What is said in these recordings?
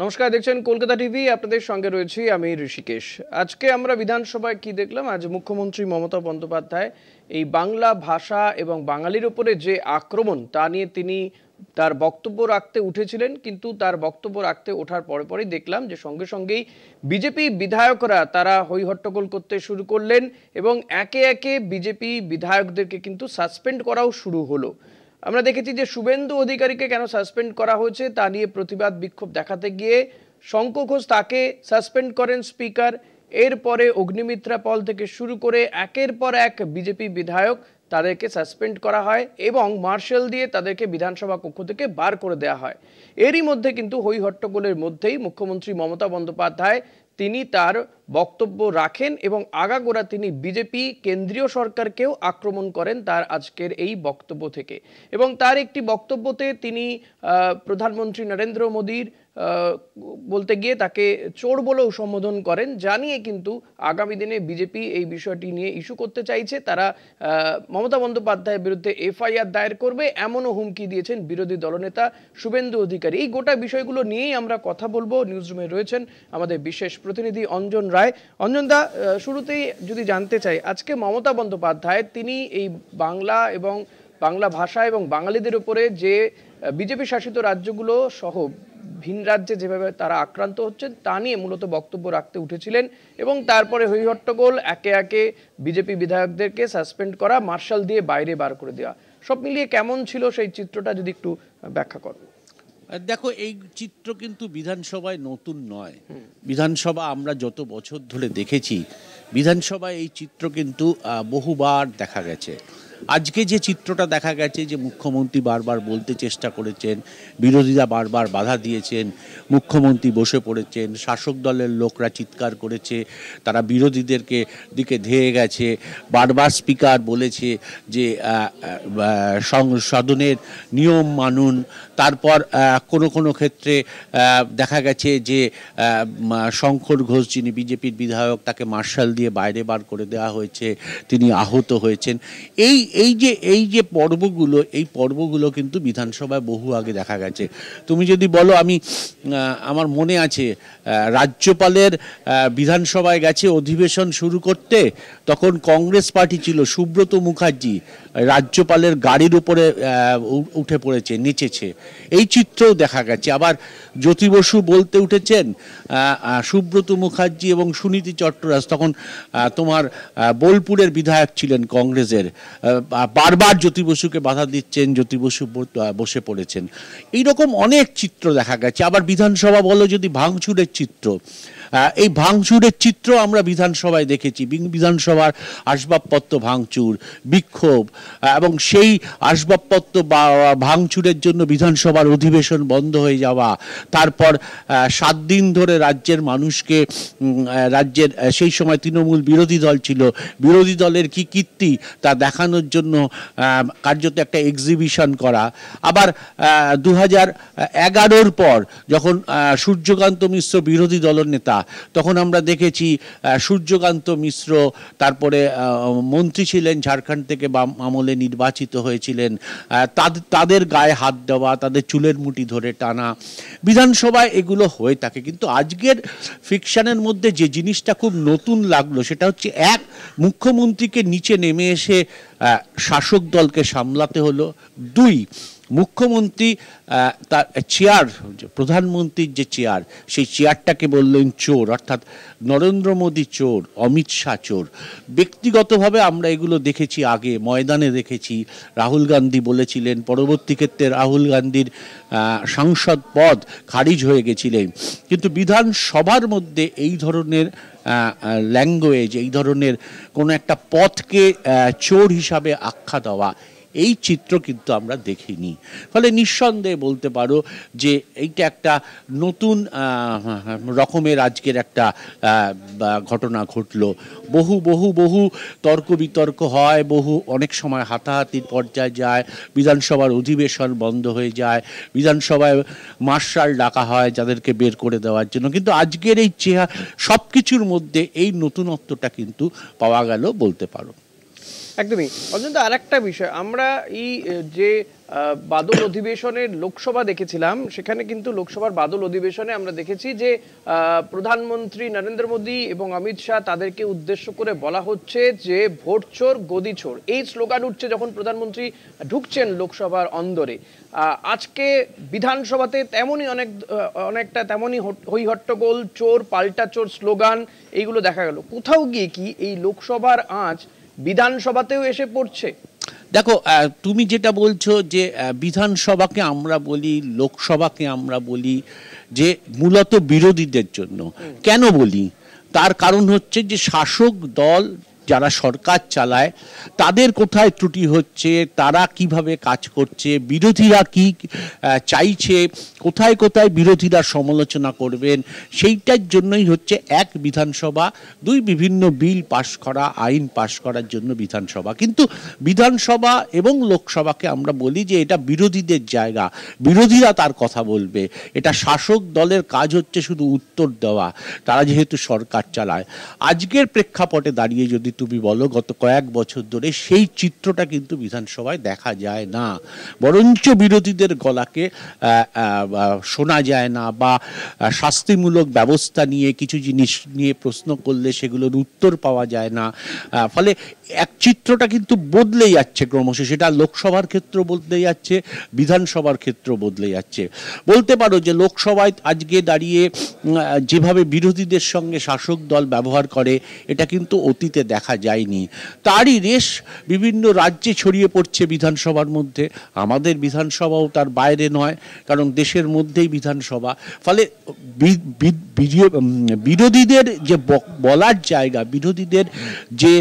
নমস্কার, দেখছেন কলকাতা টিভি। আপনাদের সঙ্গে রয়েছি আমি ঋষিকেশ। আজকে আমরা বিধানসভায় কি দেখলাম? আজ মুখ্যমন্ত্রী মমতা বন্দ্যোপাধ্যায় এই বাংলা ভাষা এবং বাঙালির উপরে যে আক্রমণ তা নিয়ে তিনি তার বক্তব্য রাখতে উঠেছিলেন, কিন্তু তার বক্তব্য রাখতে ওঠার পরে পরেই দেখলাম যে সঙ্গে সঙ্গেই বিজেপি বিধায়করা তারা হই হট্টগোল করতে শুরু করলেন এবং একে একে বিজেপি বিধায়কদেরকে কিন্তু সাসপেন্ড করাও শুরু হলো। আমরা দেখেছি যে শুভেন্দু অধিকারীকে কেন সাসপেন্ড করা হয়েছে তা নিয়ে প্রতিবাদ বিক্ষোভ দেখাতে গিয়ে শঙ্খ ঘোষ তাকে সাসপেন্ড করেন স্পিকার। এরপরে অগ্নিমিত্রা পল থেকে শুরু করে একের পর এক বিজেপি বিধায়ক তাদেরকে সাসপেন্ড করা হয় এবং মার্শাল দিয়ে তাদেরকে বিধানসভা কক্ষ থেকে বার করে দেওয়া হয়। এরই মধ্যে কিন্তু হই হট্টগোলের মধ্যেই মুখ্যমন্ত্রী মমতা বন্দ্যোপাধ্যায় তিনি তার বক্তব্য রাখেন এবং আগাগোড়া তিনি বিজেপি কেন্দ্রীয় সরকারকেও আক্রমণ করেন তার আজকের এই বক্তব্য থেকে। এবং তার একটি বক্তব্যতে তিনি প্রধানমন্ত্রী নরেন্দ্র মোদীর বলতে গিয়ে তাকে চোর বলেও সম্বোধন করেন, জানিয়ে কিন্তু আগামী দিনে বিজেপি এই বিষয়টি নিয়ে ইস্যু করতে চাইছে। তারা মমতা বন্দ্যোপাধ্যায়ের বিরুদ্ধে এফআইআর দায়ের করবে এমনও হুমকি দিয়েছেন বিরোধী দলনেতা শুভেন্দু অধিকারী। এই গোটা বিষয়গুলো নিয়েই আমরা কথা বলবো। নিউজরুমে রয়েছেন আমাদের বিশেষ প্রতিনিধি অঞ্জন রায়। অঞ্জনদা, শুরুতেই যদি জানতে চাই, আজকে মমতা বন্দ্যোপাধ্যায় তিনি এই বাংলা এবং বাংলা ভাষা এবং বাঙালিদের উপরে যে বিজেপি শাসিত রাজ্যগুলো সহ ভিন রাজ্যে যেভাবে তারা আক্রান্ত হচ্ছেন তা নিয়ে মূলত বক্তব্য রাখতে উঠেছিলেন এবং তারপরে হই হট্টগোল, একে একে বিজেপি বিধায়কদেরকে সাসপেন্ড করা, মার্শাল দিয়ে বাইরে বার করে দেওয়া, সব মিলিয়ে কেমন ছিল সেই চিত্রটা যদি একটু ব্যাখ্যা করো। দেখো, এই চিত্র কিন্তু বিধানসভায় নতুন নয়। বিধানসভা আমরা যত বছর ধরে দেখেছি, বিধানসভায় এই চিত্র কিন্তু বহুবার দেখা গেছে। আজকে যে চিত্রটা দেখা গেছে, যে মুখ্যমন্ত্রী বারবার বলতে চেষ্টা করেছেন, বিরোধীরা বারবার বাধা দিয়েছেন, মুখ্যমন্ত্রী বসে পড়েছেন, শাসক দলের লোকরা চিৎকার করেছে, তারা বিরোধীদেরকে দিকে ধেয়ে গেছে, বারবার স্পিকার বলেছে যে সদনের নিয়ম মানুন। তারপর কোনো কোনো ক্ষেত্রে দেখা গেছে যে শঙ্কর ঘোষ, যিনি বিজেপির বিধায়ক, তাকে মার্শাল দিয়ে বাইরে বার করে দেওয়া হয়েছে, তিনি আহত হয়েছেন। এই যে পর্বগুলো, এই পর্বগুলো কিন্তু বিধানসভায় বহু আগে দেখা গেছে। তুমি যদি বলো, আমার মনে আছে রাজ্যপালের বিধানসভায় গেছে অধিবেশন শুরু করতে, তখন কংগ্রেস পার্টি ছিল, সুব্রত মুখার্জি রাজ্যপালের গাড়ির উপরে উঠে পড়েছে, নেচেছে। এই চিত্রও দেখা গেছে। আবার জ্যোতি বসু বলতে উঠেছেন, সুব্রত মুখার্জি এবং সুনীতি চট্টরাজ তখন তোমার বোলপুরের বিধায়ক ছিলেন কংগ্রেসের, বারবার জ্যোতি বসুকে বাধা দিচ্ছেন, জ্যোতি বসু বসে পড়েছেন। এইরকম অনেক চিত্র দেখা গেছে। আবার বিধানসভা বলো যদি ভাঙচুরের চিত্র, এই ভাঙচুরের চিত্র আমরা বিধানসভায় দেখেছি। বিধানসভার আসবাবপত্র ভাঙচুর, বিক্ষোভ এবং সেই আসবাবপত্র ভাঙচুরের জন্য বিধানসভার অধিবেশন বন্ধ হয়ে যাওয়া। তারপর 7 দিন ধরে রাজ্যের মানুষকে, রাজ্যের সেই সময় তৃণমূল বিরোধী দল ছিল, বিরোধী দলের কি কীর্তি তা দেখানোর জন্য কার্যত একটা এক্সিবিশন করা। আবার 2011-র পর যখন সূর্যকান্ত মিশ্র বিরোধী দলের নেতা, তখন আমরা দেখেছি সূর্যকান্ত মিশ্র তারপরে মন্ত্রী ছিলেন, ঝাড়খণ্ড থেকে বাম আমলে নির্বাচিত হয়েছিলেন, তাদের গায়ে হাত দেওয়া, তাদের চুলের মুঠি ধরে টানা। বিধানসভায় এগুলো হয়ে থাকে। কিন্তু আজকের ফিকশনের মধ্যে যে জিনিসটা খুব নতুন লাগলো, সেটা হচ্ছে মুখ্যমন্ত্রীকে নিচে নেমে এসে শাসক দলকে সামলাতে হলো। 2, মুখ্যমন্ত্রী তার চেয়ার, প্রধানমন্ত্রীর যে চেয়ার, সেই চেয়ারটাকে বললেন চোর, অর্থাৎ নরেন্দ্র মোদী চোর, অমিত শাহ চোর। ব্যক্তিগতভাবে আমরা এগুলো দেখেছি, আগে ময়দানে দেখেছি। রাহুল গান্ধী বলেছিলেন, পরবর্তী ক্ষেত্রে রাহুল গান্ধীর সাংসদ পদ খারিজ হয়ে গেছিলেন। কিন্তু বিধানসভার মধ্যে এই ধরনের ল্যাঙ্গুয়েজ, এই ধরনের কোনো একটা পথকে চোর হিসাবে আখ্যা দেওয়া, এই চিত্র কিন্তু আমরা দেখিনি। ফলে নিঃসন্দেহে বলতে পারো যে এইটা একটা নতুন রকমের আজকের একটা ঘটনা ঘটলো। বহু বহু বহু তর্ক বিতর্ক হয়, অনেক সময় হাতাহাতির পর্যায়ে যায়, বিধানসভার অধিবেশন বন্ধ হয়ে যায়, বিধানসভায় মার্শাল ডাকা হয় যাদেরকে বের করে দেওয়ার জন্য। কিন্তু আজকের এই সব কিছুর মধ্যে এই নতুনত্বটা কিন্তু পাওয়া গেল বলতে পারো। একদমই অজন্তা, আর একটা বিষয়, আমরা এই যে বাদল অধিবেশনের লোকসভা দেখেছিলাম, সেখানে কিন্তু লোকসভার বাদল অধিবেশনে আমরা দেখেছি যে প্রধানমন্ত্রী নরেন্দ্র মোদী এবং অমিত শাহ তাদেরকে উদ্দেশ্য করে বলা হচ্ছে যে ভোট চোর গদি চোর, এই স্লোগান উঠছে যখন প্রধানমন্ত্রী ঢুকছেন লোকসভার অন্দরে। আজকে বিধানসভাতে তেমনই অনেকটা তেমনই হই হট্টগোল, চোর পাল্টা চোর স্লোগান এইগুলো দেখা গেল। কোথাও গিয়ে কি এই লোকসভার আঁচ বিধানসভাতেও এসে পড়ছে? দেখো, তুমি যেটা বলছো যে বিধানসভাকে আমরা বলি, লোকসভাকে আমরা বলি যে মূলত বিরোধীদের জন্য। কেন বলি? তার কারণ হচ্ছে যে শাসক দল যারা সরকার চালায় তাদের কোথায় ত্রুটি হচ্ছে, তারা কিভাবে কাজ করছে, বিরোধীরা কি চাইছে, কোথায় কোথায় বিরোধীরা সমালোচনা করবেন, সেইটার জন্যই হচ্ছে এক বিধানসভা, দুই বিভিন্ন বিল পাশ করা, আইন পাশ করার জন্য বিধানসভা। কিন্তু বিধানসভা এবং লোকসভাকে আমরা বলি যে এটা বিরোধীদের জায়গা, বিরোধীরা তার কথা বলবে। এটা শাসক দলের কাজ হচ্ছে শুধু উত্তর দেওয়া, তারা যেহেতু সরকার চালায়। আজকের প্রেক্ষাপটে দাঁড়িয়ে যদি তুমি বলো গত কয়েক বছর ধরে সেই চিত্রটা কিন্তু বিধানসভায় দেখা যায় না, বরঞ্চ বিরোধীদের গলাকে শোনা যায় না, বা শাস্তিমূলক ব্যবস্থা নিয়ে কিছু জিনিস নিয়ে প্রশ্ন করলে সেগুলোর উত্তর পাওয়া যায় না। ফলে এক চিত্রটা কিন্তু বদলে যাচ্ছে ক্রমশ, সেটা লোকসভার ক্ষেত্র বদলে যাচ্ছে, বিধানসভার ক্ষেত্র বদলে যাচ্ছে। বলতে পারো যে লোকসভায় আজকে দাঁড়িয়ে যেভাবে বিরোধীদের সঙ্গে শাসক দল ব্যবহার করে এটা কিন্তু অতীতে দেখা যায়নি। তারই রেশ বিভিন্ন রাজ্যে ছড়িয়ে পড়ছে বিধানসভার মধ্যে। আমাদের বিধানসভাও তার বাইরে নয়, কারণ দেশের মধ্যেই বিধানসভা। ফলে বিরোধীদের যে বলার জায়গা, বিরোধীদের যে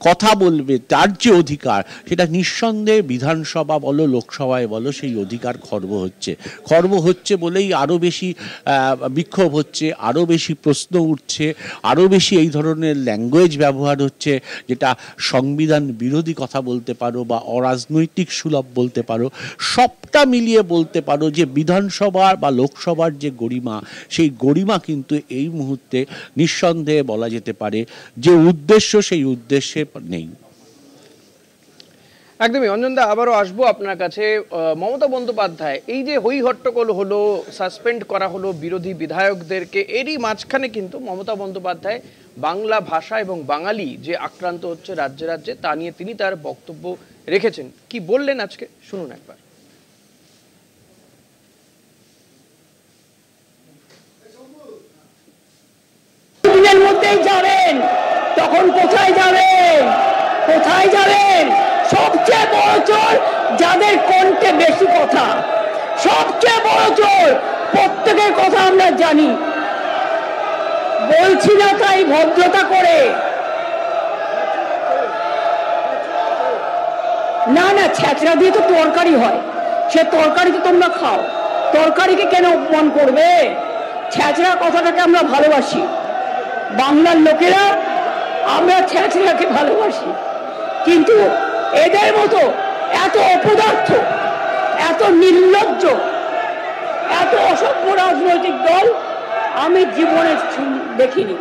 কথা বলবে তার যে অধিকার, সেটা নিঃসন্দেহে বিধানসভা বলো লোকসভায় বলো সেই অধিকার খর্ব হচ্ছে বলেই আরও বেশি বিক্ষোভ হচ্ছে, আরও বেশি প্রশ্ন উঠছে, আরও বেশি এই ধরনের ল্যাঙ্গুয়েজ ব্যবহার হচ্ছে, যেটা সংবিধান বিরোধী কথা বলতে পারো বা অরাজনৈতিক সুলভ বলতে পারো। সবটা মিলিয়ে বলতে পারো যে বিধানসভা বা লোকসভার যে গরিমা, সেই গরিমা কিন্তু এই মুহূর্তে নিঃসন্দেহে বলা যেতে পারে যে উদ্দেশ্য, সেই উদ্দেশ্যে নেই। একদমই অঞ্জনদা, আবারও আসবো আপনার কাছে। মমতা বন্দ্যোপাধ্যায় এই যে হই হট্টগোল হলো, সাসপেন্ড করা হলো বিরোধী বিধায়কদেরকে, এরই মাঝখানে কিন্তু মমতা বন্দ্যোপাধ্যায় বাংলা ভাষা এবং বাঙালি যে আক্রান্ত হচ্ছে রাজ্যে রাজ্যে, তা নিয়ে তিনি তার বক্তব্য রেখেছেন। কি বললেন আজকে শুনুন একবার। মধ্যেই যাবেন, তখন কোথায় যাবেন? কোথায় যাবেন? সবচেয়ে বড় চোর যাদের কণ্ঠে বেশি কথা, সবচেয়ে বড় চোর, প্রত্যেকের কথা আমরা জানি। বলছি না তাই ভদ্রতা করে, না না, ছেঁচড়া দিয়ে তো তরকারি হয়, সে তরকারি তো তোমরা খাও, তরকারিকে কেন অপমান করবে? ছেঁচড়া কথাটাকে আমরা ভালোবাসি, বাংলার লোকেরা আমরা ছেঁচড়াকে ভালোবাসি। কিন্তু এদের মতো এত অপদার্থ, এত নির্লজ্জ, এত অসভ্য রাজনৈতিক দল আমি জীবনে দেখিনি।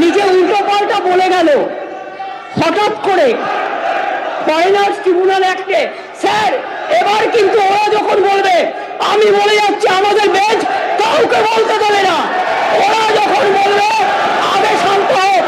নিজে উল্টো পাল্টা বলে গেল হঠাৎ করে ফরেনার্স ট্রিব্যুনাল অ্যাক্টে। স্যার, এবার কিন্তু ওরা যখন বলবে, আমি বলে যাচ্ছি আমাদের বেঞ্চ কাউকে বলতে দেবে না, ওরা যখন বলবে আগে শান্ত হোক।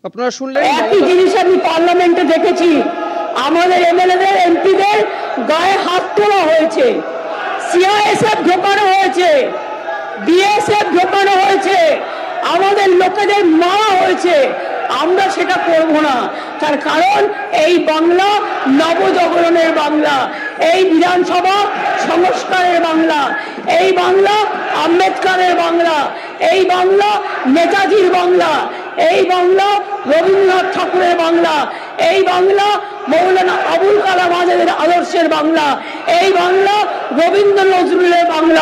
আপনারা শুনলেন, একই জিনিস আমি পার্লামেন্টে দেখেছি, আমাদের এমএলএদের এমপিদের গায়ে হাত তোলা হয়েছে, সিআইএসএফ ঢোকানো হয়েছে, বিএসএফ ঢোকানো হয়েছে, আমাদের লোকেদের মারা হয়েছে। আমরা সেটা করব না, তার কারণ এই বাংলা নবজাগরণের বাংলা, এই বিধানসভা সংস্কারের বাংলা, এই বাংলা আম্বেদকরের বাংলা, এই বাংলা নেতাজির বাংলা, এই বাংলা রবীন্দ্রনাথ ঠাকুরের বাংলা, এই বাংলা মৌলানা আবুল কালাম আজাদের আদর্শের বাংলা, এই বাংলা রবীন্দ্র নজরুলের বাংলা।